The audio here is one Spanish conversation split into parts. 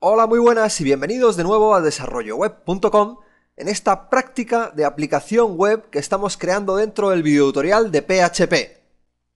Hola, muy buenas y bienvenidos de nuevo a desarrolloweb.com en esta práctica de aplicación web que estamos creando dentro del videotutorial de PHP.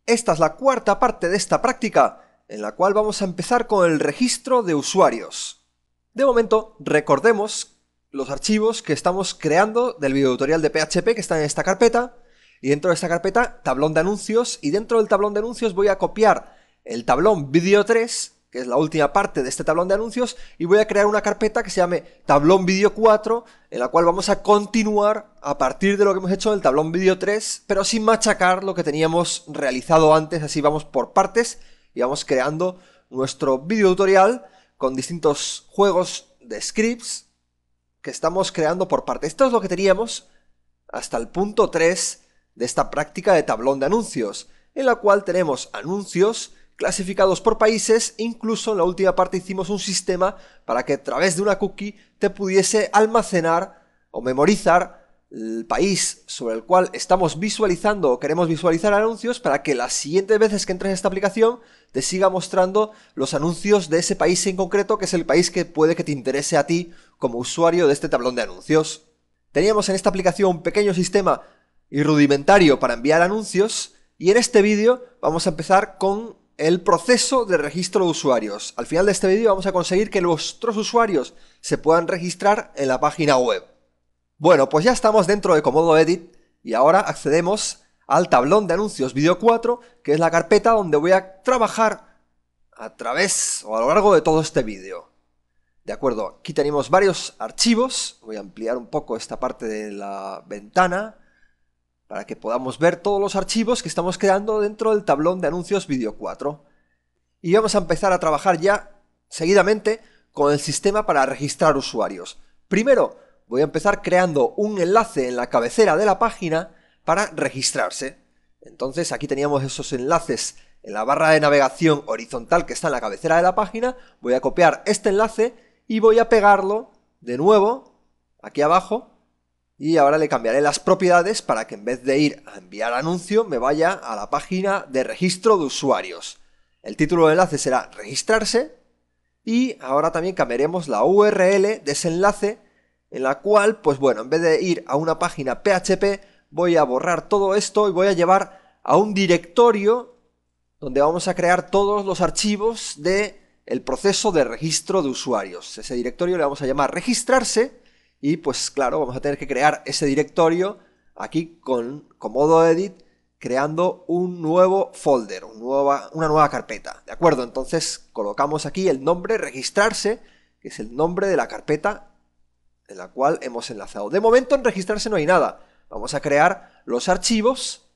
Esta es la cuarta parte de esta práctica en la cual vamos a empezar con el registro de usuarios. De momento, recordemos los archivos que estamos creando del videotutorial de PHP que están en esta carpeta, y dentro de esta carpeta, tablón de anuncios, y dentro del tablón de anuncios voy a copiar el tablón vídeo 3, que es la última parte de este tablón de anuncios, y voy a crear una carpeta que se llame tablón vídeo 4, en la cual vamos a continuar a partir de lo que hemos hecho en el tablón vídeo 3, pero sin machacar lo que teníamos realizado antes. Así vamos por partes y vamos creando nuestro videotutorial con distintos juegos de scripts que estamos creando por partes. Esto es lo que teníamos hasta el punto 3 de esta práctica de tablón de anuncios, en la cual tenemos anuncios clasificados por países. Incluso en la última parte hicimos un sistema para que a través de una cookie te pudiese almacenar o memorizar el país sobre el cual estamos visualizando o queremos visualizar anuncios, para que las siguientes veces que entres a esta aplicación te siga mostrando los anuncios de ese país en concreto, que es el país que puede que te interese a ti como usuario de este tablón de anuncios. Teníamos en esta aplicación un pequeño sistema y rudimentario para enviar anuncios, y en este vídeo vamos a empezar con el proceso de registro de usuarios. Al final de este vídeo vamos a conseguir que nuestros usuarios se puedan registrar en la página web. Bueno, pues ya estamos dentro de Comodo Edit y ahora accedemos al tablón de anuncios vídeo 4, que es la carpeta donde voy a trabajar a través o a lo largo de todo este vídeo. De acuerdo, aquí tenemos varios archivos. Voy a ampliar un poco esta parte de la ventana para que podamos ver todos los archivos que estamos creando dentro del tablón de anuncios vídeo 4. Y vamos a empezar a trabajar ya seguidamente con el sistema para registrar usuarios. Primero voy a empezar creando un enlace en la cabecera de la página para registrarse. Entonces aquí teníamos esos enlaces en la barra de navegación horizontal que está en la cabecera de la página. Voy a copiar este enlace y voy a pegarlo de nuevo aquí abajo. Y ahora le cambiaré las propiedades para que en vez de ir a enviar anuncio me vaya a la página de registro de usuarios. El título del enlace será registrarse, y ahora también cambiaremos la URL de ese enlace, en la cual, pues bueno, en vez de ir a una página PHP voy a borrar todo esto y voy a llevar a un directorio donde vamos a crear todos los archivos del proceso de registro de usuarios. Ese directorio le vamos a llamar registrarse. Y pues claro, vamos a tener que crear ese directorio aquí con Comodo Edit, creando un nuevo folder, una nueva carpeta, ¿de acuerdo? Entonces colocamos aquí el nombre registrarse, que es el nombre de la carpeta en la cual hemos enlazado. De momento en registrarse no hay nada. Vamos a crear los archivos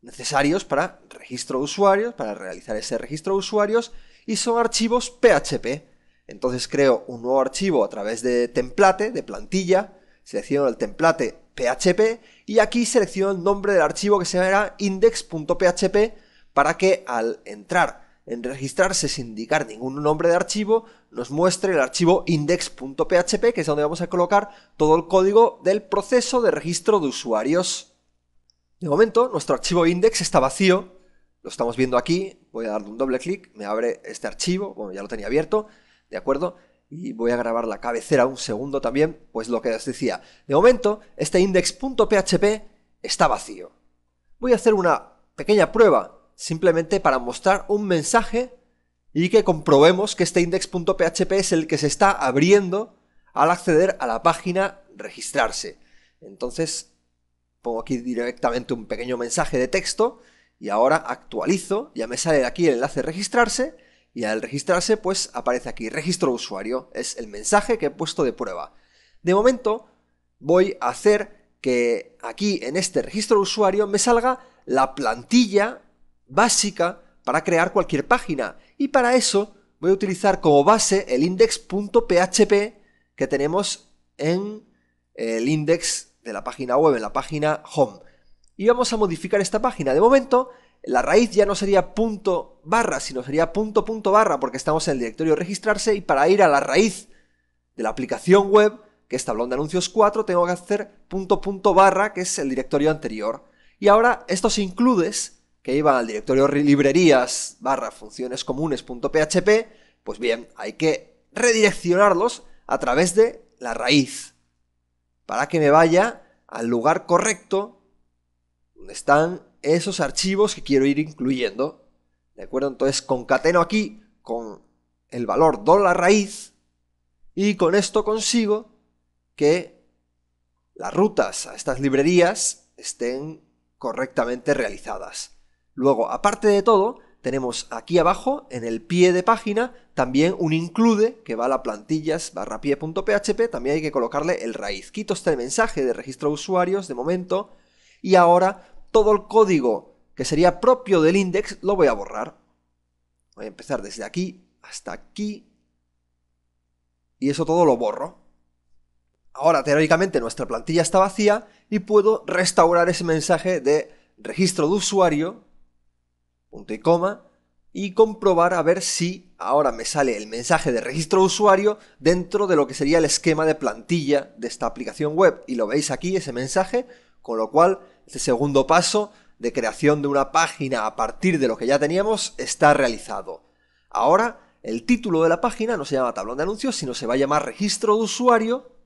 necesarios para registro de usuarios, para realizar ese registro de usuarios, y son archivos PHP. Entonces creo un nuevo archivo a través de template, de plantilla, selecciono el template PHP y aquí selecciono el nombre del archivo, que será index.php, para que al entrar en registrarse sin indicar ningún nombre de archivo, nos muestre el archivo index.php, que es donde vamos a colocar todo el código del proceso de registro de usuarios. De momento nuestro archivo index está vacío, lo estamos viendo aquí. Voy a darle un doble clic, me abre este archivo, bueno, ya lo tenía abierto. ¿De acuerdo? Y voy a grabar la cabecera un segundo también, pues lo que os decía. De momento, este index.php está vacío. Voy a hacer una pequeña prueba, simplemente para mostrar un mensaje y que comprobemos que este index.php es el que se está abriendo al acceder a la página registrarse. Entonces, pongo aquí directamente un pequeño mensaje de texto y ahora actualizo, ya me sale aquí el enlace registrarse. Y al registrarse, pues aparece aquí registro de usuario, es el mensaje que he puesto de prueba. De momento voy a hacer que aquí en este registro de usuario me salga la plantilla básica para crear cualquier página, y para eso voy a utilizar como base el index.php que tenemos en el index de la página web, en la página home. Y vamos a modificar esta página. De momento la raíz ya no sería punto barra, sino sería punto barra, porque estamos en el directorio registrarse, y para ir a la raíz de la aplicación web, que es tablón de anuncios 4, tengo que hacer punto barra, que es el directorio anterior. Y ahora estos includes, que iban al directorio librerías barra funciones comunes.php, pues bien, hay que redireccionarlos a través de la raíz, para que me vaya al lugar correcto donde están esos archivos que quiero ir incluyendo. ¿De acuerdo? Entonces concateno aquí con el valor $raíz y con esto consigo que las rutas a estas librerías estén correctamente realizadas. Luego, aparte de todo, tenemos aquí abajo, en el pie de página, también un include que va a la plantillas /pie.php, también hay que colocarle el raíz. Quito este mensaje de registro de usuarios de momento, y ahora todo el código que sería propio del index lo voy a borrar. Voy a empezar desde aquí hasta aquí, y eso todo lo borro. Ahora, teóricamente, nuestra plantilla está vacía y puedo restaurar ese mensaje de registro de usuario, punto y coma, y comprobar a ver si ahora me sale el mensaje de registro de usuario dentro de lo que sería el esquema de plantilla de esta aplicación web. Y lo veis aquí, ese mensaje, con lo cual este segundo paso de creación de una página a partir de lo que ya teníamos está realizado. Ahora, el título de la página no se llama tablón de anuncios, sino se va a llamar registro de usuario.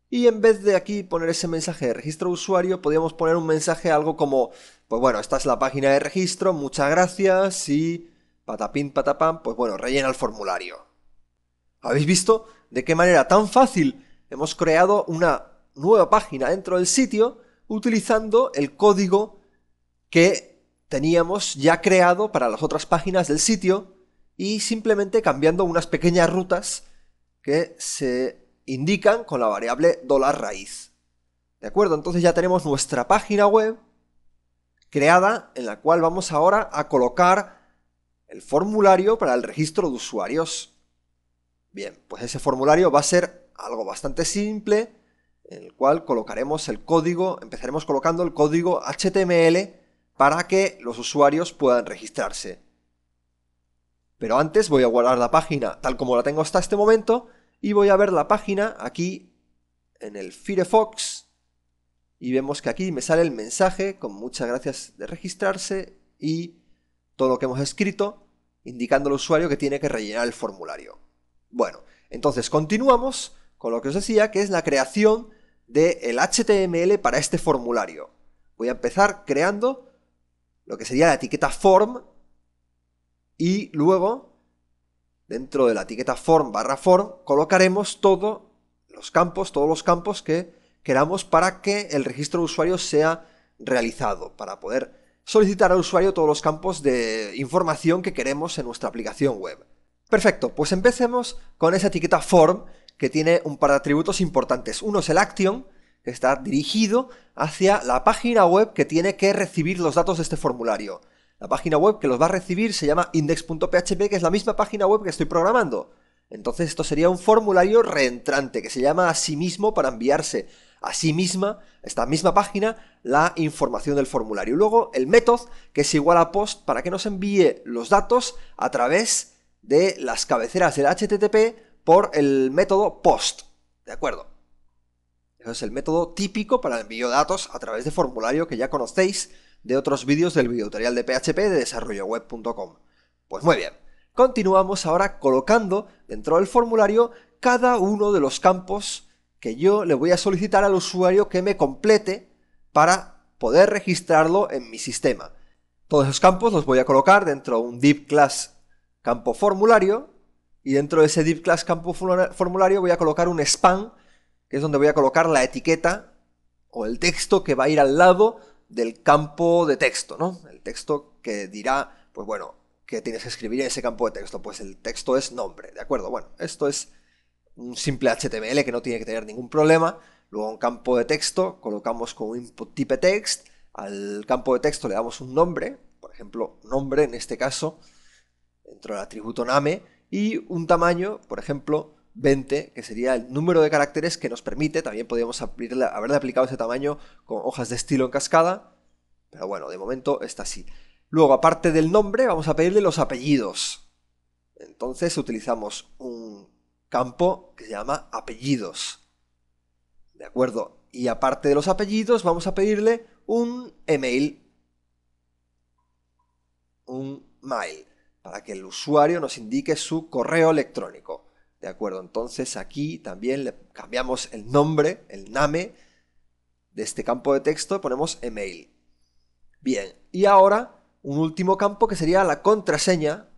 Y en vez de aquí poner ese mensaje de registro de usuario, podríamos poner un mensaje algo como, pues bueno, esta es la página de registro, muchas gracias y patapín patapam, pues bueno, rellena el formulario. ¿Habéis visto de qué manera tan fácil hemos creado una nueva página dentro del sitio utilizando el código que teníamos ya creado para las otras páginas del sitio y simplemente cambiando unas pequeñas rutas que se indican con la variable $raíz. ¿De acuerdo? Entonces ya tenemos nuestra página web creada en la cual vamos ahora a colocar el formulario para el registro de usuarios. Bien, pues ese formulario va a ser algo bastante simple, en el cual colocaremos el código, empezaremos colocando el código HTML para que los usuarios puedan registrarse. Pero antes voy a guardar la página tal como la tengo hasta este momento y voy a ver la página aquí en el Firefox y vemos que aquí me sale el mensaje con muchas gracias de registrarse y todo lo que hemos escrito indicando al usuario que tiene que rellenar el formulario. Bueno, entonces continuamos con lo que os decía, que es la creación del HTML para este formulario. Voy a empezar creando lo que sería la etiqueta form y luego dentro de la etiqueta form /form colocaremos todos los campos que queramos para que el registro de usuario sea realizado, para poder solicitar al usuario todos los campos de información que queremos en nuestra aplicación web. Perfecto, pues empecemos con esa etiqueta form que tiene un par de atributos importantes. Uno es el action, que está dirigido hacia la página web que tiene que recibir los datos de este formulario. La página web que los va a recibir se llama index.php, que es la misma página web que estoy programando. Entonces esto sería un formulario reentrante que se llama a sí mismo para enviarse a sí misma, esta misma página, la información del formulario. Y luego el método, que es igual a post, para que nos envíe los datos a través de las cabeceras del HTTP por el método post. ¿De acuerdo? Ese es el método típico para el envío de datos a través de formulario que ya conocéis de otros vídeos del videotutorial de PHP de desarrolloweb.com. Pues muy bien, continuamos ahora colocando dentro del formulario cada uno de los campos que yo le voy a solicitar al usuario que me complete para poder registrarlo en mi sistema. Todos esos campos los voy a colocar dentro de un div class campo formulario y dentro de ese div class campo formulario voy a colocar un span, que es donde voy a colocar la etiqueta o el texto que va a ir al lado del campo de texto, ¿no? El texto que dirá, pues bueno, ¿qué tienes que escribir en ese campo de texto? Pues el texto es nombre, ¿de acuerdo? Bueno, esto es un simple HTML que no tiene que tener ningún problema. Luego un campo de texto colocamos como input type text, al campo de texto le damos un nombre, por ejemplo, nombre en este caso, dentro del atributo name, y un tamaño, por ejemplo, 20, que sería el número de caracteres que nos permite. También podríamos haberle aplicado ese tamaño con hojas de estilo en cascada, pero bueno, de momento está así. Luego, aparte del nombre, vamos a pedirle los apellidos. Entonces utilizamos un campo que se llama apellidos, ¿de acuerdo? Y aparte de los apellidos, vamos a pedirle un email, un mail. para que el usuario nos indique su correo electrónico. ¿De acuerdo? Entonces aquí también le cambiamos el nombre, el name de este campo de texto, ponemos email. Bien, y ahora un último campo que sería la contraseña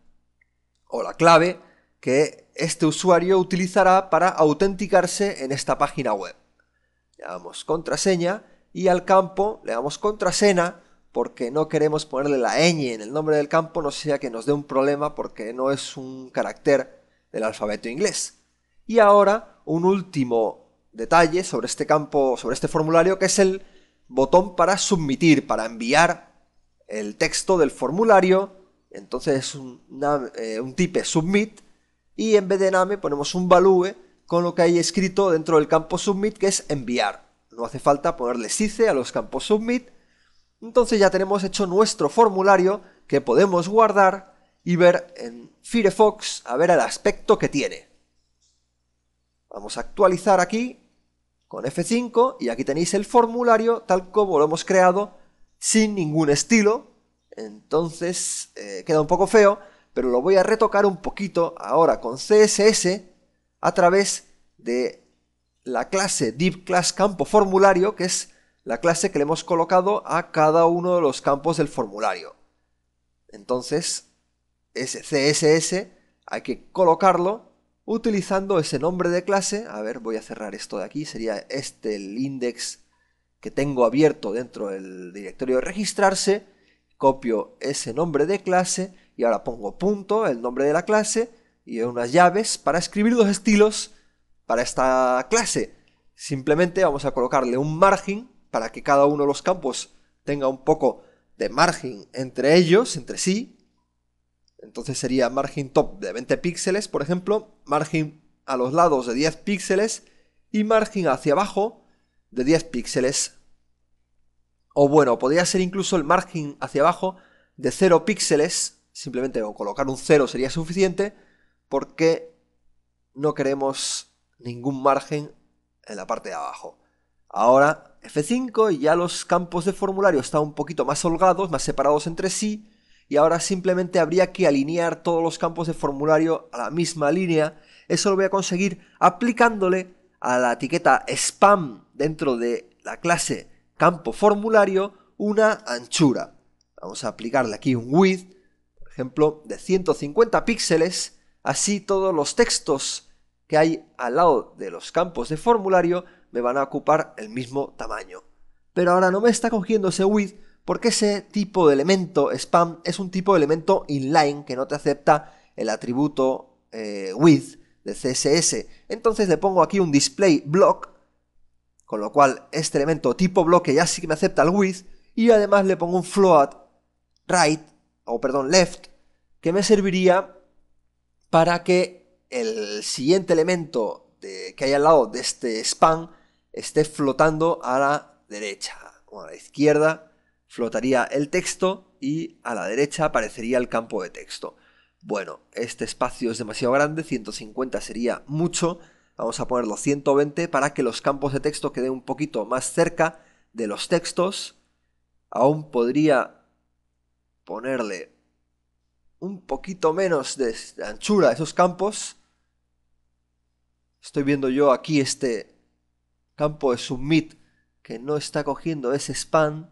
o la clave que este usuario utilizará para autenticarse en esta página web. Le damos contraseña y al campo le damos contraseña porque no queremos ponerle la ñ en el nombre del campo, no sea que nos dé un problema porque no es un carácter del alfabeto inglés. Y ahora un último detalle sobre este campo, sobre este formulario, que es el botón para submitir, para enviar el texto del formulario. Entonces es un type submit y en vez de name ponemos un value con lo que hay escrito dentro del campo submit, que es enviar. No hace falta ponerle sice a los campos submit. Entonces ya tenemos hecho nuestro formulario que podemos guardar y ver en Firefox a ver el aspecto que tiene. Vamos a actualizar aquí con F5 y aquí tenéis el formulario tal como lo hemos creado, sin ningún estilo. Entonces queda un poco feo, pero lo voy a retocar un poquito ahora con CSS a través de la clase DivClassCampoFormulario, que es la clase que le hemos colocado a cada uno de los campos del formulario. Entonces, ese CSS hay que colocarlo utilizando ese nombre de clase. A ver, voy a cerrar esto de aquí, sería este el index que tengo abierto dentro del directorio de registrarse. Copio ese nombre de clase y ahora pongo punto, el nombre de la clase y unas llaves para escribir los estilos para esta clase. Simplemente vamos a colocarle un margen para que cada uno de los campos tenga un poco de margen entre ellos, entre sí. Entonces sería margen top de 20 píxeles, por ejemplo, margen a los lados de 10 píxeles y margen hacia abajo de 10 píxeles. O bueno, podría ser incluso el margen hacia abajo de 0 píxeles, simplemente colocar un 0 sería suficiente, porque no queremos ningún margen en la parte de abajo. Ahora F5 y ya los campos de formulario están un poquito más holgados, más separados entre sí, y ahora simplemente habría que alinear todos los campos de formulario a la misma línea. Eso lo voy a conseguir aplicándole a la etiqueta spam dentro de la clase campo formulario una anchura. Vamos a aplicarle aquí un width, por ejemplo, de 150 píxeles, así todos los textos que hay al lado de los campos de formulario me van a ocupar el mismo tamaño. Pero ahora no me está cogiendo ese width porque ese tipo de elemento spam es un tipo de elemento inline que no te acepta el atributo width de CSS. Entonces le pongo aquí un display block, con lo cual este elemento tipo bloque ya sí que me acepta el width, y además le pongo un float left, que me serviría para que el siguiente elemento que hay al lado de este span esté flotando a la derecha. O a la izquierda flotaría el texto y a la derecha aparecería el campo de texto. Bueno, este espacio es demasiado grande, 150 sería mucho. Vamos a ponerlo 120 para que los campos de texto queden un poquito más cerca de los textos. Aún podría ponerle un poquito menos de anchura a esos campos. Estoy viendo yo aquí este campo de submit que no está cogiendo ese spam,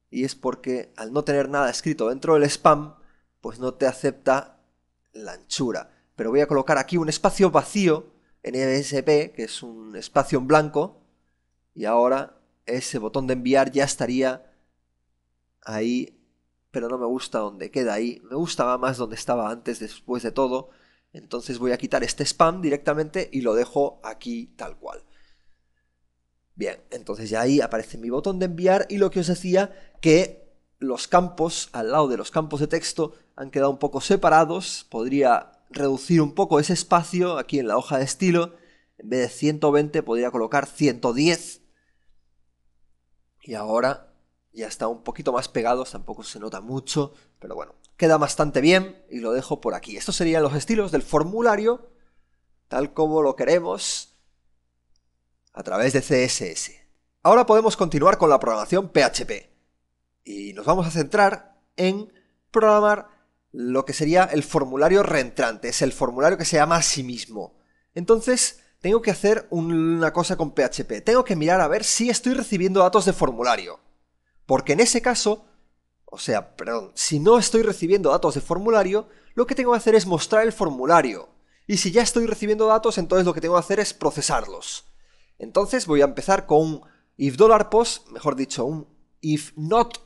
y es porque al no tener nada escrito dentro del spam, pues no te acepta la anchura. Pero voy a colocar aquí un espacio vacío en ESP, que es un espacio en blanco, y ahora ese botón de enviar ya estaría ahí, pero no me gusta donde queda ahí, me gustaba más donde estaba antes, después de todo. Entonces voy a quitar este spam directamente y lo dejo aquí tal cual. Bien, entonces ya ahí aparece mi botón de enviar, y lo que os decía, que los campos al lado de los campos de texto han quedado un poco separados. Podría reducir un poco ese espacio aquí en la hoja de estilo. En vez de 120 podría colocar 110. Y ahora ya está un poquito más pegados, tampoco se nota mucho, pero bueno, queda bastante bien y lo dejo por aquí. Estos serían los estilos del formulario, tal como lo queremos, a través de CSS. Ahora podemos continuar con la programación PHP y nos vamos a centrar en programar lo que sería el formulario reentrante, es el formulario que se llama a sí mismo. Entonces, tengo que hacer una cosa con PHP. Tengo que mirar a ver si estoy recibiendo datos de formulario. Porque en ese caso, si no estoy recibiendo datos de formulario, lo que tengo que hacer es mostrar el formulario. Y si ya estoy recibiendo datos, entonces lo que tengo que hacer es procesarlos. Entonces voy a empezar con un if$post, mejor dicho, un if not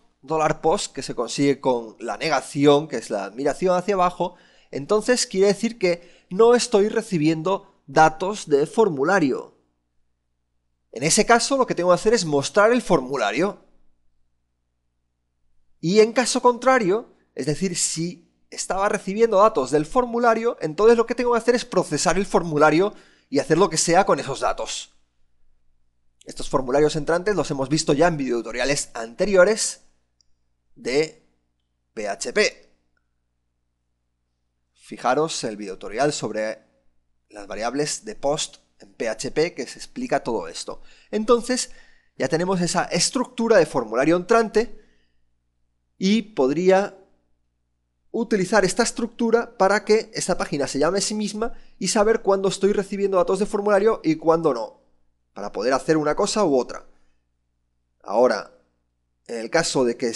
$post, que se consigue con la negación, que es la admiración hacia abajo. Entonces quiere decir que no estoy recibiendo datos de formulario. En ese caso lo que tengo que hacer es mostrar el formulario. Y en caso contrario, es decir, si estaba recibiendo datos del formulario, entonces lo que tengo que hacer es procesar el formulario y hacer lo que sea con esos datos. Estos formularios entrantes los hemos visto ya en videotutoriales anteriores de PHP. Fijaros el videotutorial sobre las variables de post en PHP que se explica todo esto. Entonces ya tenemos esa estructura de formulario entrante y podría utilizar esta estructura para que esta página se llame a sí misma y saber cuándo estoy recibiendo datos de formulario y cuándo no, para poder hacer una cosa u otra. Ahora, en el caso de que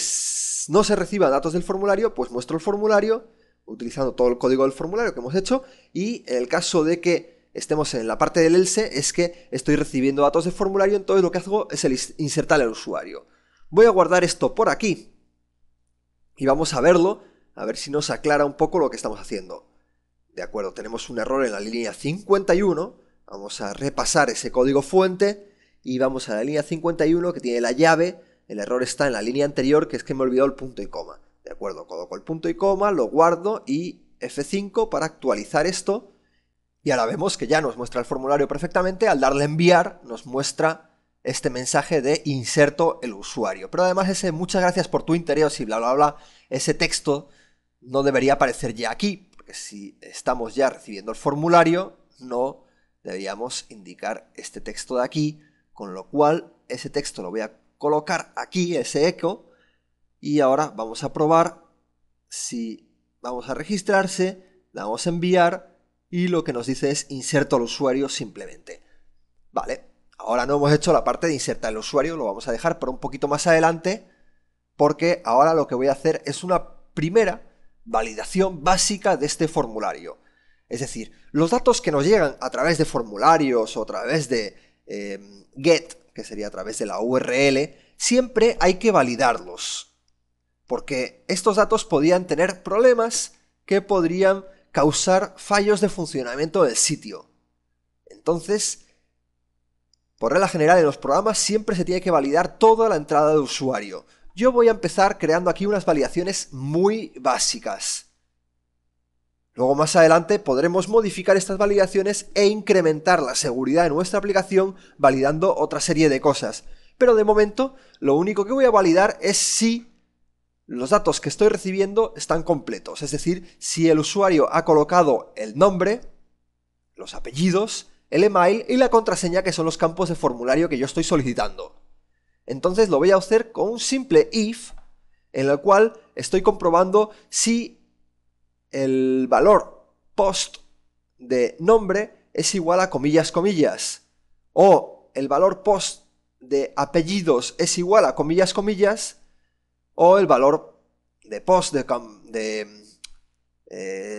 no se reciban datos del formulario, pues muestro el formulario utilizando todo el código del formulario que hemos hecho, y en el caso de que estemos en la parte del else es que estoy recibiendo datos del formulario, entonces lo que hago es insertar al usuario. Voy a guardar esto por aquí y vamos a verlo, a ver si nos aclara un poco lo que estamos haciendo. De acuerdo, tenemos un error en la línea 51, vamos a repasar ese código fuente y vamos a la línea 51 que tiene la llave. El error está en la línea anterior, que es que me he olvidado el punto y coma. De acuerdo, coloco el punto y coma, lo guardo y F5 para actualizar esto. Y ahora vemos que ya nos muestra el formulario perfectamente. Al darle a enviar nos muestra este mensaje de inserto el usuario. Pero además ese muchas gracias por tu interés y bla bla bla, ese texto no debería aparecer ya aquí. Porque si estamos ya recibiendo el formulario, no deberíamos indicar este texto de aquí. Con lo cual ese texto lo voy a colocar aquí, ese eco. Y ahora vamos a probar si vamos a registrarse, le vamos a enviar y lo que nos dice es inserto al usuario simplemente. Vale, ahora no hemos hecho la parte de insertar al usuario, lo vamos a dejar para un poquito más adelante porque ahora lo que voy a hacer es una primera validación básica de este formulario. Es decir, los datos que nos llegan a través de formularios o a través de get, que sería a través de la URL, siempre hay que validarlos. Porque estos datos podían tener problemas que podrían causar fallos de funcionamiento del sitio. Entonces, por regla general en los programas siempre se tiene que validar toda la entrada de usuario. Yo voy a empezar creando aquí unas validaciones muy básicas. Luego más adelante podremos modificar estas validaciones e incrementar la seguridad de nuestra aplicación validando otra serie de cosas. Pero de momento lo único que voy a validar es si los datos que estoy recibiendo están completos, es decir, si el usuario ha colocado el nombre, los apellidos, el email y la contraseña, que son los campos de formulario que yo estoy solicitando. Entonces lo voy a hacer con un simple if, en el cual estoy comprobando si el valor post de nombre es igual a comillas, comillas, o el valor post de apellidos es igual a comillas, comillas, o el valor de post el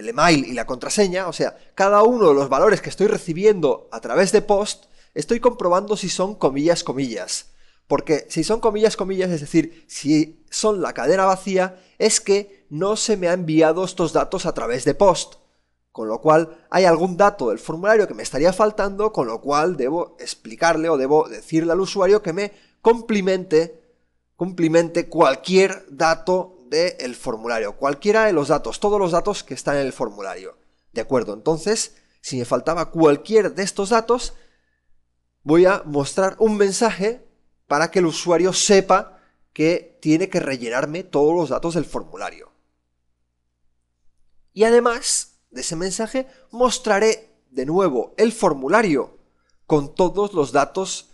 email y la contraseña. O sea, cada uno de los valores que estoy recibiendo a través de post, estoy comprobando si son comillas, comillas. Porque si son comillas, comillas, es decir, si son la cadena vacía, es que no se me ha enviado estos datos a través de post. Con lo cual, hay algún dato del formulario que me estaría faltando, con lo cual debo explicarle o debo decirle al usuario que me cumplimente cualquier dato del formulario, cualquiera de los datos, todos los datos que están en el formulario. ¿De acuerdo? Entonces, si me faltaba cualquier de estos datos, voy a mostrar un mensaje para que el usuario sepa que tiene que rellenarme todos los datos del formulario. Y además de ese mensaje, mostraré de nuevo el formulario con todos los datos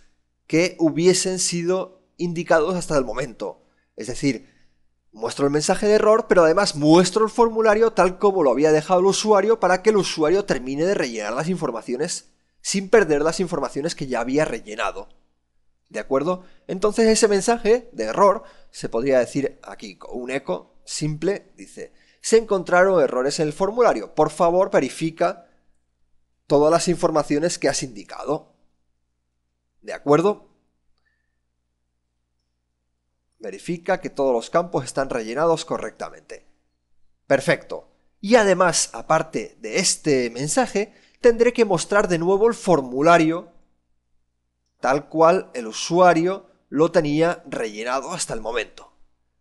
que hubiesen sido indicados hasta el momento. Es decir, muestro el mensaje de error, pero además muestro el formulario tal como lo había dejado el usuario para que el usuario termine de rellenar las informaciones sin perder las informaciones que ya había rellenado. ¿De acuerdo? Entonces ese mensaje de error se podría decir aquí con un eco simple, dice: se encontraron errores en el formulario, por favor verifica todas las informaciones que has indicado. ¿De acuerdo? Verifica que todos los campos están rellenados correctamente. Perfecto. Y además, aparte de este mensaje, tendré que mostrar de nuevo el formulario tal cual el usuario lo tenía rellenado hasta el momento.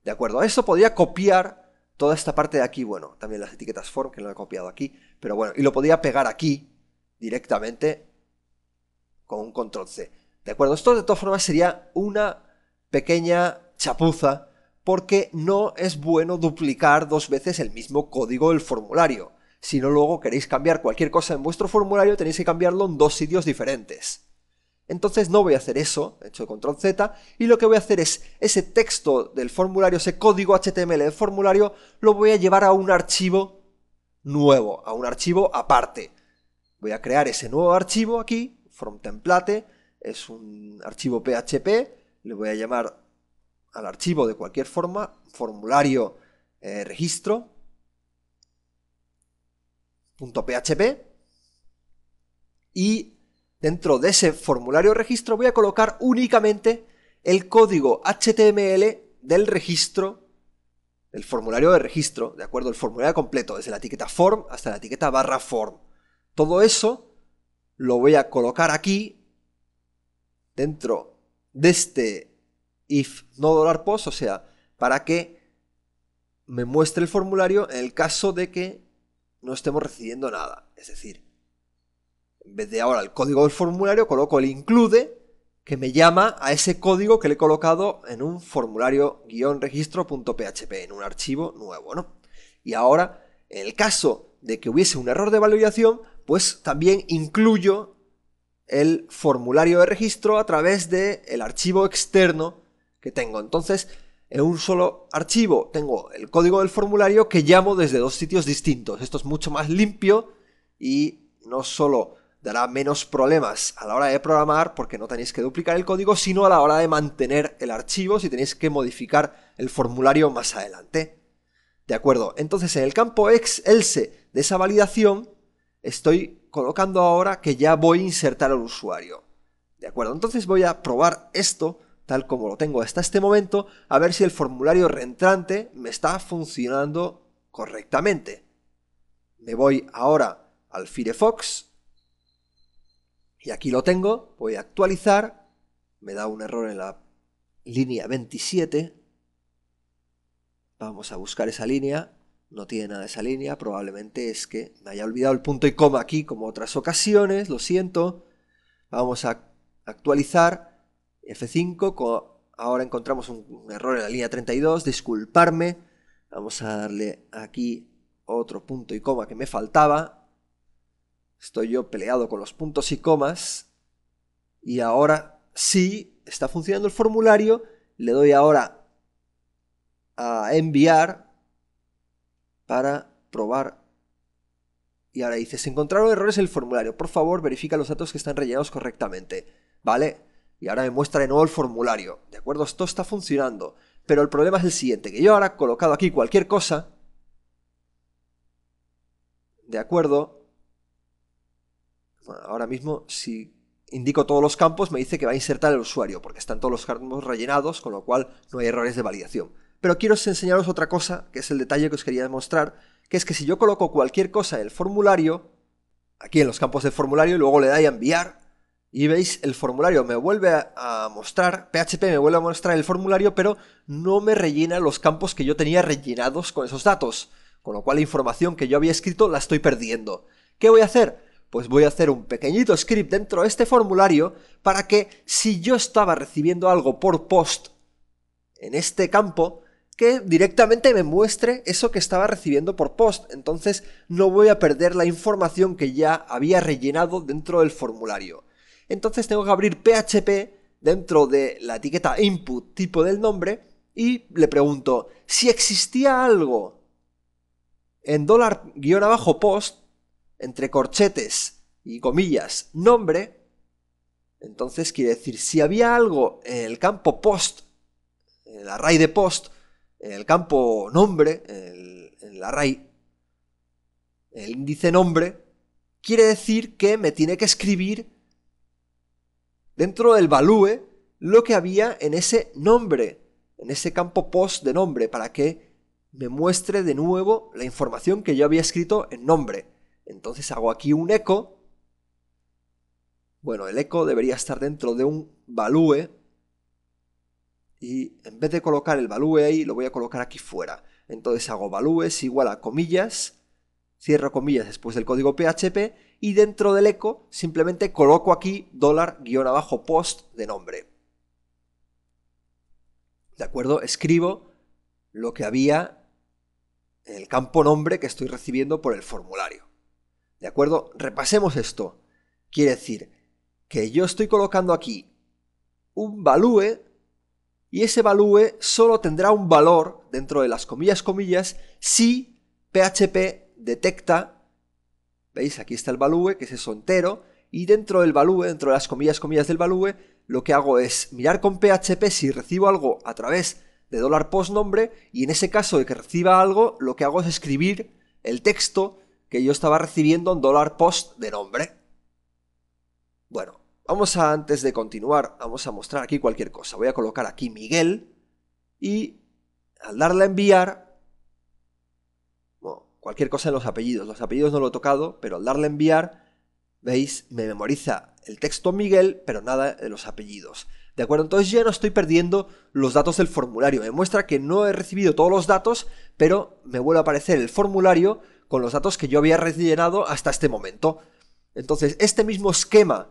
¿De acuerdo? A eso podría copiar toda esta parte de aquí, bueno, también las etiquetas form, que lo he copiado aquí, pero bueno, y lo podría pegar aquí directamente con un control C. ¿De acuerdo? Esto de todas formas sería una pequeña chapuza, porque no es bueno duplicar dos veces el mismo código del formulario. Si no, luego queréis cambiar cualquier cosa en vuestro formulario, tenéis que cambiarlo en dos sitios diferentes. Entonces no voy a hacer eso, he hecho control Z, y lo que voy a hacer es ese texto del formulario, ese código HTML del formulario, lo voy a llevar a un archivo nuevo, a un archivo aparte. Voy a crear ese nuevo archivo aquí, from template, es un archivo PHP, le voy a llamar al archivo de cualquier forma, formulario registro.php, y dentro de ese formulario registro voy a colocar únicamente el código HTML del registro, el formulario de registro, ¿de acuerdo? El formulario completo, desde la etiqueta form hasta la etiqueta /form. Todo eso lo voy a colocar aquí, dentro de este if no $post, o sea, para que me muestre el formulario en el caso de que no estemos recibiendo nada. Es decir, en vez de ahora el código del formulario, coloco el include, que me llama a ese código que le he colocado en un formulario-registro.php, en un archivo nuevo, ¿no? Y ahora, en el caso de que hubiese un error de validación, pues también incluyo el formulario de registro a través del archivo externo que tengo. Entonces, en un solo archivo tengo el código del formulario que llamo desde dos sitios distintos. Esto es mucho más limpio y no solo dará menos problemas a la hora de programar, porque no tenéis que duplicar el código, sino a la hora de mantener el archivo si tenéis que modificar el formulario más adelante. ¿De acuerdo? Entonces en el campo else de esa validación estoy colocando ahora que ya voy a insertar al usuario. ¿De acuerdo? Entonces voy a probar esto tal como lo tengo hasta este momento, a ver si el formulario reentrante me está funcionando correctamente. Me voy ahora al Firefox y aquí lo tengo, voy a actualizar, me da un error en la línea 27, vamos a buscar esa línea, no tiene nada de esa línea, probablemente es que me haya olvidado el punto y coma aquí como otras ocasiones, lo siento. Vamos a actualizar, F5, ahora encontramos un error en la línea 32, disculparme, vamos a darle aquí otro punto y coma que me faltaba. Estoy yo peleado con los puntos y comas, y ahora sí está funcionando el formulario. Le doy ahora a enviar para probar, y ahora dice: se encontraron errores en el formulario, por favor verifica los datos que están rellenados correctamente, ¿vale? Y ahora me muestra de nuevo el formulario, ¿de acuerdo? Esto está funcionando, pero el problema es el siguiente, que yo ahora he colocado aquí cualquier cosa, ¿de acuerdo? Bueno, ahora mismo si indico todos los campos me dice que va a insertar el usuario, porque están todos los campos rellenados, con lo cual no hay errores de validación. Pero quiero enseñaros otra cosa, que es el detalle que os quería demostrar, que es que si yo coloco cualquier cosa en el formulario, aquí en los campos del formulario, y luego le doy a enviar, y veis, el formulario me vuelve a mostrar, PHP me vuelve a mostrar el formulario, pero no me rellena los campos que yo tenía rellenados con esos datos, con lo cual la información que yo había escrito la estoy perdiendo. ¿Qué voy a hacer? Pues voy a hacer un pequeñito script dentro de este formulario para que si yo estaba recibiendo algo por post en este campo, que directamente me muestre eso que estaba recibiendo por post. Entonces no voy a perder la información que ya había rellenado dentro del formulario. Entonces tengo que abrir PHP dentro de la etiqueta input tipo del nombre y le pregunto si existía algo en $_post, entre corchetes y comillas, nombre. Entonces quiere decir, si había algo en el campo post, en el array de post, en el campo nombre, en el array, en el índice nombre, quiere decir que me tiene que escribir dentro del value lo que había en ese nombre, en ese campo post de nombre, para que me muestre de nuevo la información que yo había escrito en nombre. Entonces hago aquí un echo. Bueno, el echo debería estar dentro de un value y en vez de colocar el value ahí, lo voy a colocar aquí fuera. Entonces hago value es igual a comillas, cierro comillas después del código PHP y dentro del echo simplemente coloco aquí $_post de nombre. ¿De acuerdo? Escribo lo que había en el campo nombre que estoy recibiendo por el formulario. ¿De acuerdo? Repasemos esto. Quiere decir que yo estoy colocando aquí un value y ese value solo tendrá un valor dentro de las comillas si PHP detecta, ¿veis? Aquí está el value, que es eso entero, y dentro del value, dentro de las comillas del value, lo que hago es mirar con PHP si recibo algo a través de $post nombre, y en ese caso de que reciba algo, lo que hago es escribir el texto que yo estaba recibiendo en $post de nombre. Bueno, antes de continuar, vamos a mostrar aquí cualquier cosa. Voy a colocar aquí Miguel y al darle a enviar, bueno, cualquier cosa en los apellidos no lo he tocado, pero al darle a enviar, veis, me memoriza el texto Miguel, pero nada de los apellidos. ¿De acuerdo? Entonces ya no estoy perdiendo los datos del formulario. Me muestra que no he recibido todos los datos, pero me vuelve a aparecer el formulario con los datos que yo había rellenado hasta este momento. Entonces, este mismo esquema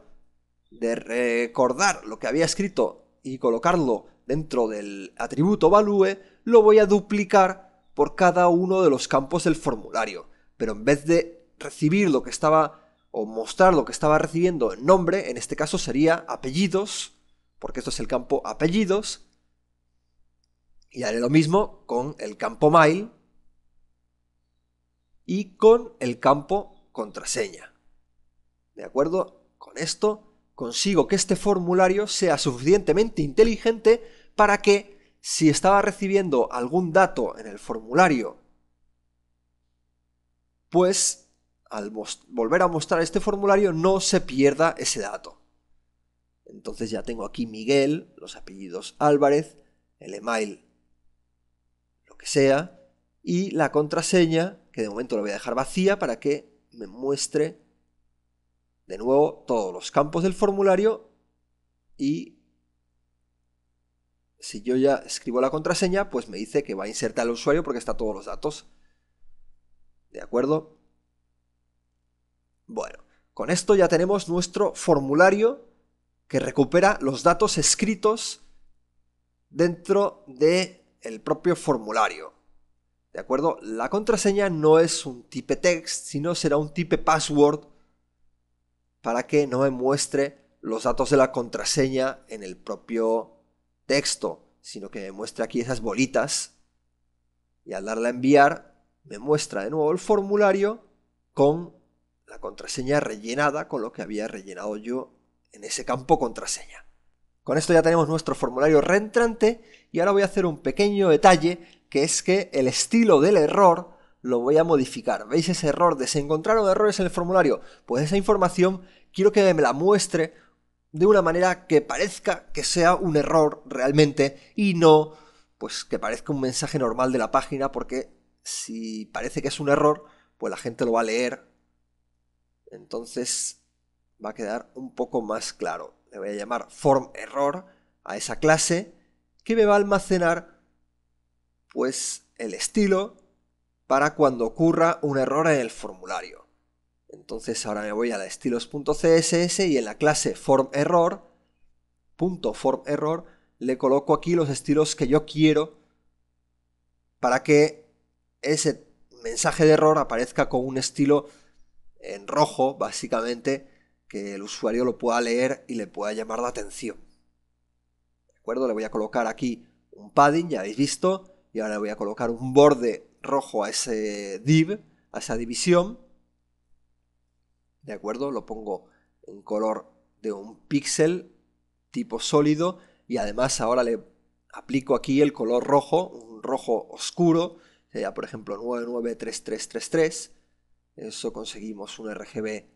de recordar lo que había escrito y colocarlo dentro del atributo value, lo voy a duplicar por cada uno de los campos del formulario. Pero en vez de recibir lo que estaba, o mostrar lo que estaba recibiendo en nombre, en este caso sería apellidos, porque esto es el campo apellidos, y haré lo mismo con el campo mail y con el campo contraseña. ¿De acuerdo? Con esto consigo que este formulario sea suficientemente inteligente para que, si estaba recibiendo algún dato en el formulario, pues al volver a mostrar este formulario no se pierda ese dato. Entonces ya tengo aquí Miguel, los apellidos Álvarez, el email, lo que sea, y la contraseña, que de momento la voy a dejar vacía para que me muestre de nuevo todos los campos del formulario. Y si yo ya escribo la contraseña, pues me dice que va a insertar al usuario porque está todos los datos. ¿De acuerdo? Bueno, con esto ya tenemos nuestro formulario que recupera los datos escritos dentro del propio formulario. ¿De acuerdo? La contraseña no es un type text, sino será un type password para que no me muestre los datos de la contraseña en el propio texto, sino que me muestre aquí esas bolitas y al darle a enviar me muestra de nuevo el formulario con la contraseña rellenada con lo que había rellenado yo en ese campo contraseña. Con esto ya tenemos nuestro formulario reentrante y ahora voy a hacer un pequeño detalle, que es que el estilo del error lo voy a modificar. ¿Veis ese error de se encontraron errores en el formulario? Pues esa información quiero que me la muestre de una manera que parezca que sea un error realmente y no pues que parezca un mensaje normal de la página, porque si parece que es un error, pues la gente lo va a leer. Entonces va a quedar un poco más claro. Le voy a llamar formError a esa clase que me va a almacenar pues el estilo para cuando ocurra un error en el formulario. Entonces ahora me voy a la estilos.css y en la clase formError le coloco aquí los estilos que yo quiero para que ese mensaje de error aparezca con un estilo en rojo, básicamente, que el usuario lo pueda leer y le pueda llamar la atención. ¿De acuerdo? Le voy a colocar aquí un padding, ya habéis visto, y ahora voy a colocar un borde rojo a ese div, a esa división. ¿De acuerdo? Lo pongo en color de un píxel tipo sólido y además ahora le aplico aquí el color rojo, un rojo oscuro, sería por ejemplo 993333. Eso conseguimos un RGB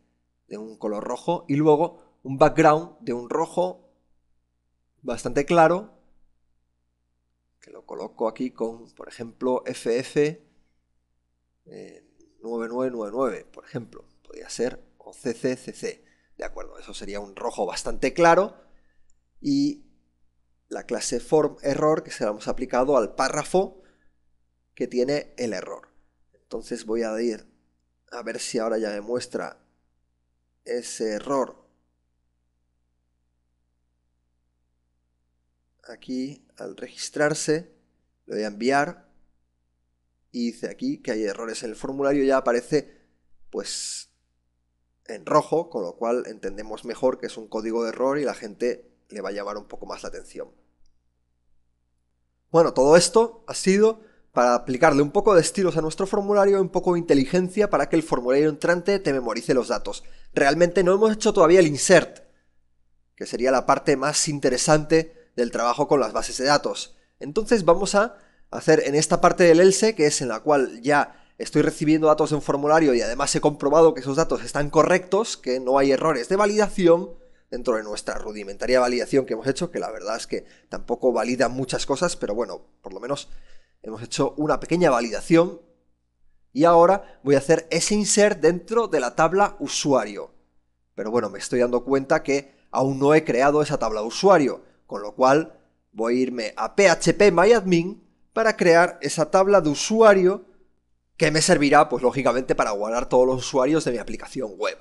de un color rojo y luego un background de un rojo bastante claro, que lo coloco aquí con, por ejemplo, FF 9999, por ejemplo, podría ser, o CCCC, de acuerdo, eso sería un rojo bastante claro, y la clase form_error que se la hemos aplicado al párrafo que tiene el error. Entonces voy a ir a ver si ahora ya me muestra ese error aquí al registrarse. Le voy a enviar y dice aquí que hay errores en el formulario, ya aparece pues en rojo, con lo cual entendemos mejor que es un código de error y la gente le va a llamar un poco más la atención. Bueno, todo esto ha sido para aplicarle un poco de estilos a nuestro formulario y un poco de inteligencia para que el formulario entrante te memorice los datos. Realmente no hemos hecho todavía el insert, que sería la parte más interesante del trabajo con las bases de datos. Entonces vamos a hacer en esta parte del else, que es en la cual ya estoy recibiendo datos de un formulario y además he comprobado que esos datos están correctos, que no hay errores de validación dentro de nuestra rudimentaria validación que hemos hecho, que la verdad es que tampoco valida muchas cosas, pero bueno, por lo menos hemos hecho una pequeña validación. Y ahora voy a hacer ese insert dentro de la tabla usuario. Pero bueno, me estoy dando cuenta que aún no he creado esa tabla de usuario, con lo cual voy a irme a phpMyAdmin para crear esa tabla de usuario que me servirá, pues lógicamente, para guardar todos los usuarios de mi aplicación web.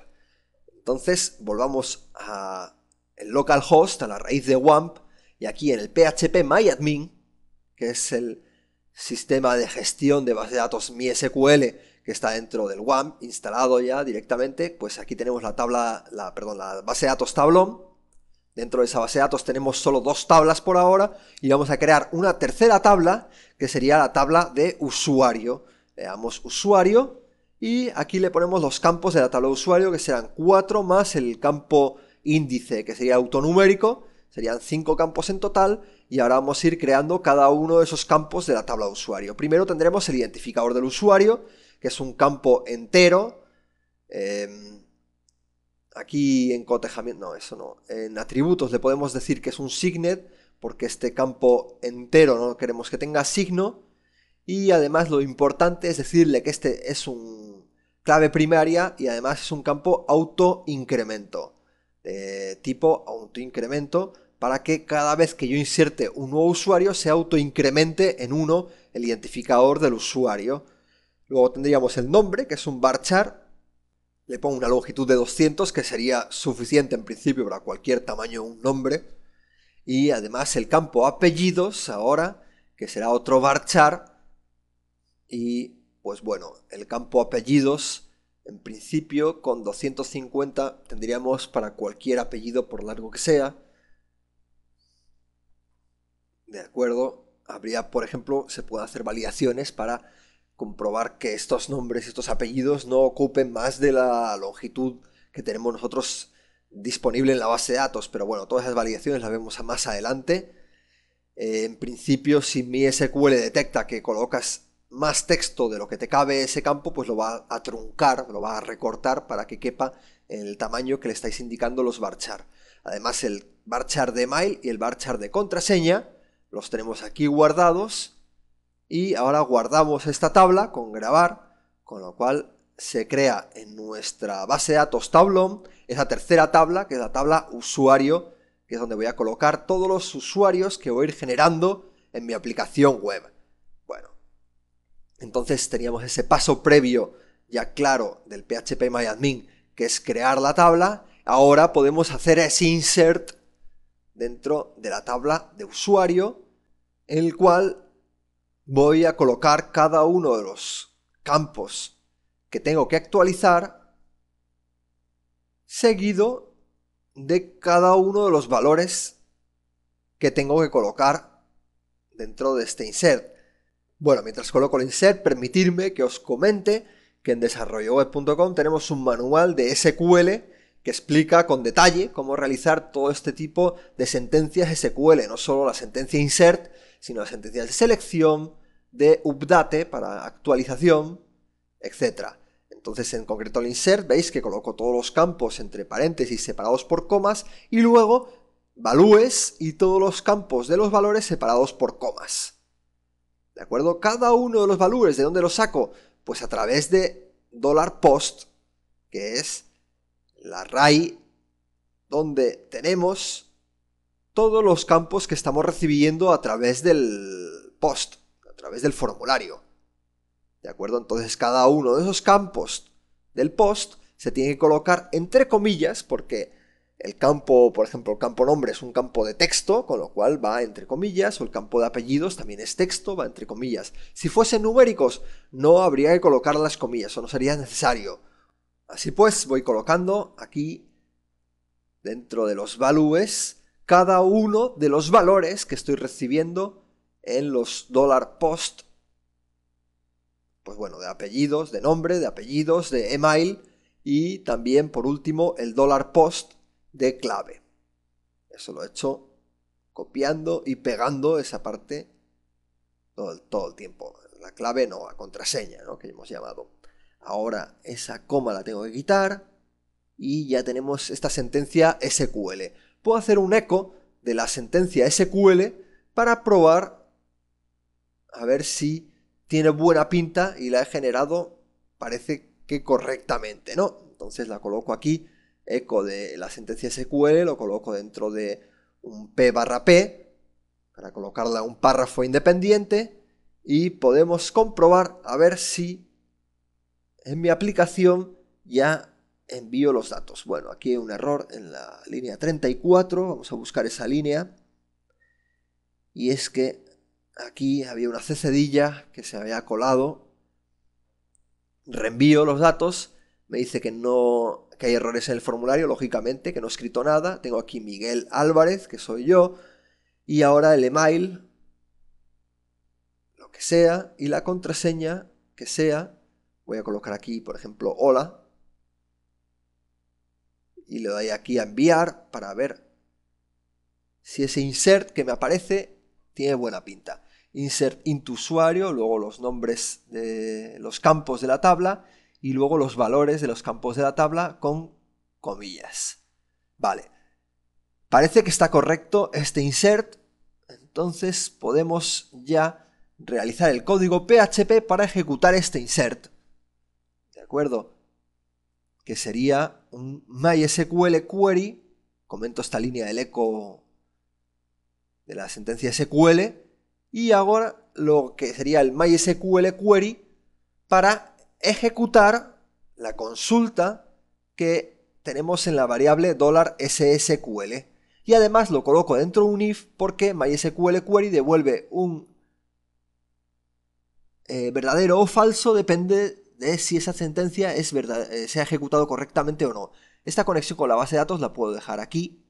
Entonces, volvamos a el localhost, a la raíz de WAMP, y aquí en el phpMyAdmin, que es el sistema de gestión de base de datos MySQL que está dentro del WAMP, instalado ya directamente, pues aquí tenemos la base de datos tablón. Dentro de esa base de datos tenemos solo dos tablas por ahora y vamos a crear una tercera tabla que sería la tabla de usuario. Le damos usuario y aquí le ponemos los campos de la tabla de usuario, que serán 4 más el campo índice, que sería autonumérico, serían 5 campos en total. Y ahora vamos a ir creando cada uno de esos campos de la tabla de usuario. Primero tendremos el identificador del usuario, que es un campo entero. Aquí en cotejamiento, no, eso no. En atributos le podemos decir que es un signet, porque este campo entero no queremos que tenga signo. Y además lo importante es decirle que este es un clave primaria y además es un campo autoincremento, de tipo autoincremento, para que cada vez que yo inserte un nuevo usuario se autoincremente en 1 el identificador del usuario. Luego tendríamos el nombre, que es un varchar. Le pongo una longitud de 200, que sería suficiente en principio para cualquier tamaño de un nombre. Y además el campo apellidos ahora, que será otro varchar. Y pues bueno, el campo apellidos, en principio con 250 tendríamos para cualquier apellido por largo que sea. De acuerdo, habría, por ejemplo, se puede hacer validaciones para comprobar que estos nombres, estos apellidos no ocupen más de la longitud que tenemos nosotros disponible en la base de datos, pero bueno, todas esas validaciones las vemos más adelante. En principio, si MySQL detecta que colocas más texto de lo que te cabe ese campo, pues lo va a truncar, lo va a recortar para que quepa en el tamaño que le estáis indicando los varchar. Además, el varchar de mail y el varchar de contraseña los tenemos aquí guardados y ahora guardamos esta tabla con grabar, con lo cual se crea en nuestra base de datos tablón esa tercera tabla, que es la tabla usuario, que es donde voy a colocar todos los usuarios que voy a ir generando en mi aplicación web. Bueno, entonces teníamos ese paso previo ya claro del phpMyAdmin, que es crear la tabla. Ahora podemos hacer ese insert dentro de la tabla de usuario, en el cual voy a colocar cada uno de los campos que tengo que actualizar, seguido de cada uno de los valores que tengo que colocar dentro de este insert. Bueno, mientras coloco el insert, permitidme que os comente que en desarrolloweb.com tenemos un manual de SQL que explica con detalle cómo realizar todo este tipo de sentencias SQL, no solo la sentencia insert, sino las sentencias de selección, de update para actualización, etc. Entonces, en concreto el insert, veis que coloco todos los campos entre paréntesis separados por comas y luego values y todos los campos de los valores separados por comas. ¿De acuerdo? Cada uno de los valores, ¿de dónde los saco? Pues a través de $post, que es la array donde tenemos todos los campos que estamos recibiendo a través del post, a través del formulario. ¿De acuerdo? Entonces cada uno de esos campos del post se tiene que colocar entre comillas, porque el campo, por ejemplo, el campo nombre es un campo de texto, con lo cual va entre comillas, o el campo de apellidos también es texto, va entre comillas. Si fuesen numéricos, no habría que colocar las comillas, o no sería necesario. Así pues, voy colocando aquí, dentro de los values, cada uno de los valores que estoy recibiendo en los $post, pues bueno, de apellidos, de nombre, de apellidos, de email, y también, por último, el $post de clave. Eso lo he hecho copiando y pegando esa parte todo el tiempo. La clave no, la contraseña, ¿no?, que hemos llamado. Ahora esa coma la tengo que quitar y ya tenemos esta sentencia SQL. Puedo hacer un eco de la sentencia SQL para probar a ver si tiene buena pinta y la he generado, parece que correctamente, ¿no? Entonces la coloco aquí, eco de la sentencia SQL, lo coloco dentro de un p/p para colocarla en un párrafo independiente y podemos comprobar a ver si en mi aplicación ya envío los datos. Bueno, aquí hay un error en la línea 34, vamos a buscar esa línea, y es que aquí había una cedilla que se había colado. Reenvío los datos, me dice que no, que hay errores en el formulario, lógicamente, que no he escrito nada. Tengo aquí Miguel Álvarez, que soy yo, y ahora el email, lo que sea, y la contraseña, que sea. Voy a colocar aquí, por ejemplo, hola, y le doy aquí a enviar para ver si ese insert que me aparece tiene buena pinta. Insert into usuario, luego los nombres de los campos de la tabla y luego los valores de los campos de la tabla con comillas. Vale, parece que está correcto este insert, entonces podemos ya realizar el código PHP para ejecutar este insert. ¿De acuerdo? Que sería un MySQL query, comento esta línea del eco de la sentencia SQL, y ahora lo que sería el MySQL query para ejecutar la consulta que tenemos en la variable $SSQL. Y además lo coloco dentro de un if porque MySQL query devuelve un verdadero o falso, depende de si esa sentencia es se ha ejecutado correctamente o no. Esta conexión con la base de datos la puedo dejar aquí,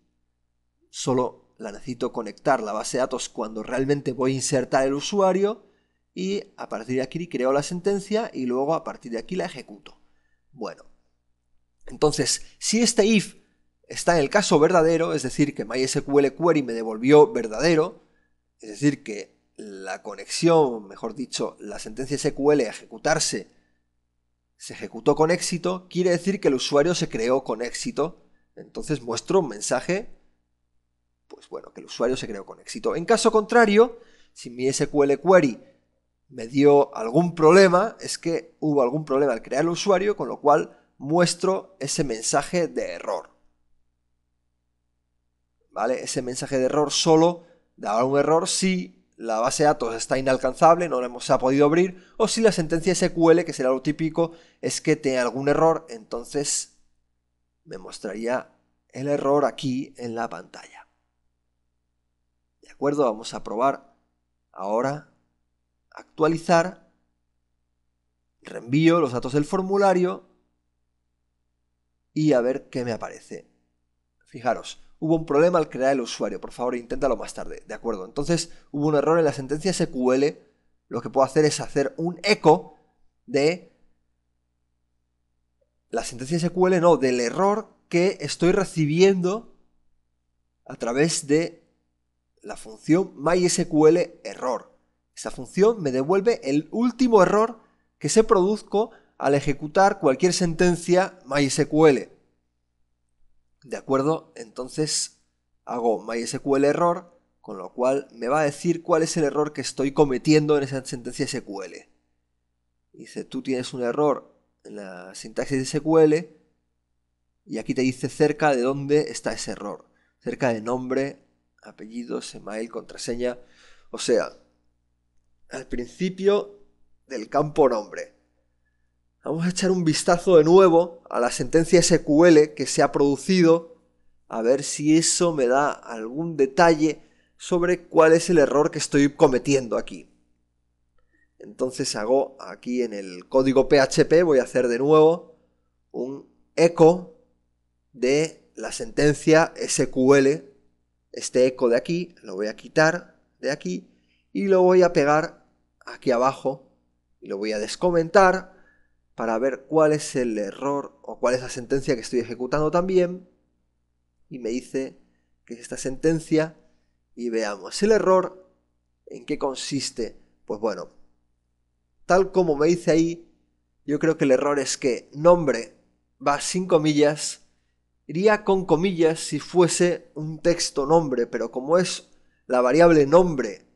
solo la necesito conectar la base de datos cuando realmente voy a insertar el usuario y a partir de aquí creo la sentencia y luego a partir de aquí la ejecuto. Bueno, entonces si este if está en el caso verdadero, es decir que MySQL query me devolvió verdadero, es decir que la conexión, mejor dicho, la sentencia SQL a ejecutarse se ejecutó con éxito, quiere decir que el usuario se creó con éxito. Entonces muestro un mensaje, pues bueno, que el usuario se creó con éxito. En caso contrario, si mi SQL query me dio algún problema, es que hubo algún problema al crear el usuario, con lo cual muestro ese mensaje de error. ¿Vale? Ese mensaje de error solo da un error si la base de datos está inalcanzable, no se ha podido abrir, o si la sentencia SQL, que será lo típico, es que tiene algún error, entonces me mostraría el error aquí en la pantalla. ¿De acuerdo? Vamos a probar ahora actualizar, reenvío los datos del formulario y a ver qué me aparece. Fijaros, hubo un problema al crear el usuario, por favor inténtalo más tarde, ¿de acuerdo? Entonces hubo un error en la sentencia SQL, lo que puedo hacer es hacer un eco de la sentencia SQL, no, del error que estoy recibiendo a través de la función MySQLError. Esa función me devuelve el último error que se produjo al ejecutar cualquier sentencia MySQL. ¿De acuerdo? Entonces hago MySQLError, con lo cual me va a decir cuál es el error que estoy cometiendo en esa sentencia SQL. Dice, tú tienes un error en la sintaxis de SQL y aquí te dice cerca de dónde está ese error. Cerca de nombre, apellidos, email, contraseña. O sea, al principio del campo nombre. Vamos a echar un vistazo de nuevo a la sentencia SQL que se ha producido, a ver si eso me da algún detalle sobre cuál es el error que estoy cometiendo aquí. Entonces hago aquí en el código PHP, voy a hacer de nuevo un eco de la sentencia SQL. Este eco de aquí lo voy a quitar de aquí y lo voy a pegar aquí abajo y lo voy a descomentar para ver cuál es el error o cuál es la sentencia que estoy ejecutando también. Y me dice que es esta sentencia y veamos el error. ¿En qué consiste? Pues bueno, tal como me dice ahí, yo creo que el error es que nombre va sin comillas. Iría con comillas si fuese un texto nombre, pero como es la variable nombre,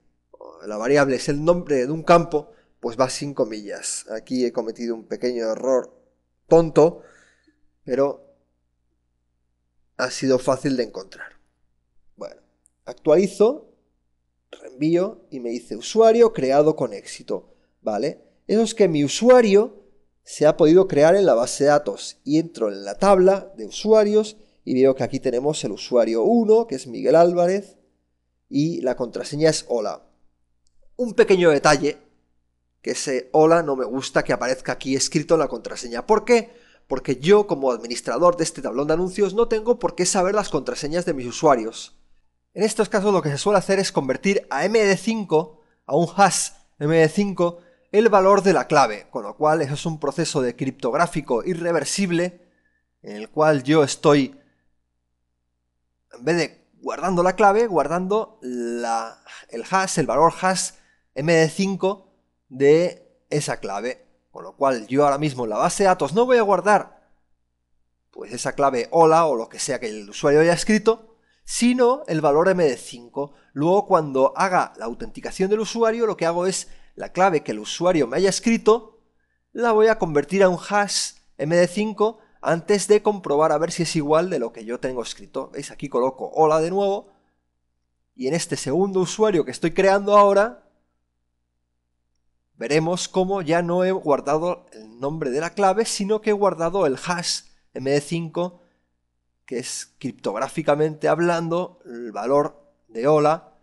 la variable es el nombre de un campo, pues va sin comillas. Aquí he cometido un pequeño error tonto, pero ha sido fácil de encontrar. Bueno, actualizo, reenvío y me dice usuario creado con éxito. ¿Vale? Eso es que mi usuario se ha podido crear en la base de datos y entro en la tabla de usuarios y veo que aquí tenemos el usuario 1, que es Miguel Álvarez, y la contraseña es hola. Un pequeño detalle, que ese hola no me gusta que aparezca aquí escrito en la contraseña. ¿Por qué? Porque yo, como administrador de este tablón de anuncios, no tengo por qué saber las contraseñas de mis usuarios. En estos casos lo que se suele hacer es convertir a MD5, a un hash MD5, el valor de la clave, con lo cual eso es un proceso de criptográfico irreversible en el cual yo estoy, en vez de guardando la clave, guardando el hash, el valor hash MD5 de esa clave, con lo cual yo ahora mismo en la base de datos no voy a guardar pues esa clave hola o lo que sea que el usuario haya escrito, sino el valor MD5. Luego cuando haga la autenticación del usuario, lo que hago es la clave que el usuario me haya escrito, la voy a convertir a un hash MD5 antes de comprobar a ver si es igual de lo que yo tengo escrito. ¿Veis? Aquí coloco hola de nuevo y en este segundo usuario que estoy creando ahora, veremos cómo ya no he guardado el nombre de la clave, sino que he guardado el hash MD5, que es criptográficamente hablando el valor de hola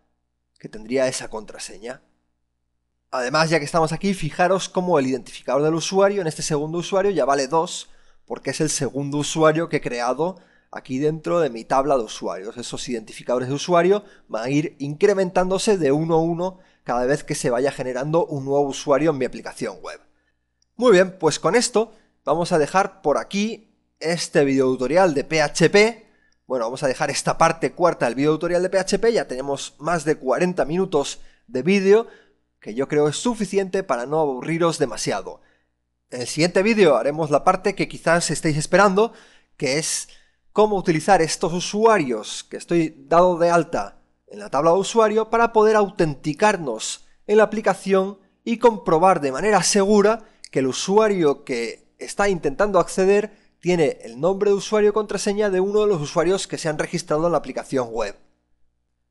que tendría esa contraseña. Además, ya que estamos aquí, fijaros cómo el identificador del usuario en este segundo usuario ya vale 2, porque es el segundo usuario que he creado aquí dentro de mi tabla de usuarios. Esos identificadores de usuario van a ir incrementándose de 1 a 1 cada vez que se vaya generando un nuevo usuario en mi aplicación web. Muy bien, pues con esto vamos a dejar por aquí este video tutorial de PHP. Bueno, vamos a dejar esta parte cuarta del video tutorial de PHP, ya tenemos más de 40 minutos de vídeo, que yo creo es suficiente para no aburriros demasiado. En el siguiente vídeo haremos la parte que quizás estéis esperando, que es cómo utilizar estos usuarios que estoy dado de alta en la tabla de usuario para poder autenticarnos en la aplicación y comprobar de manera segura que el usuario que está intentando acceder tiene el nombre de usuario y contraseña de uno de los usuarios que se han registrado en la aplicación web.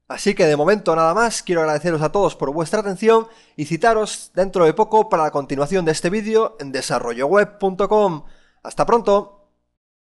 Así que de momento nada más, quiero agradeceros a todos por vuestra atención y citaros dentro de poco para la continuación de este vídeo en desarrolloweb.com. ¡Hasta pronto!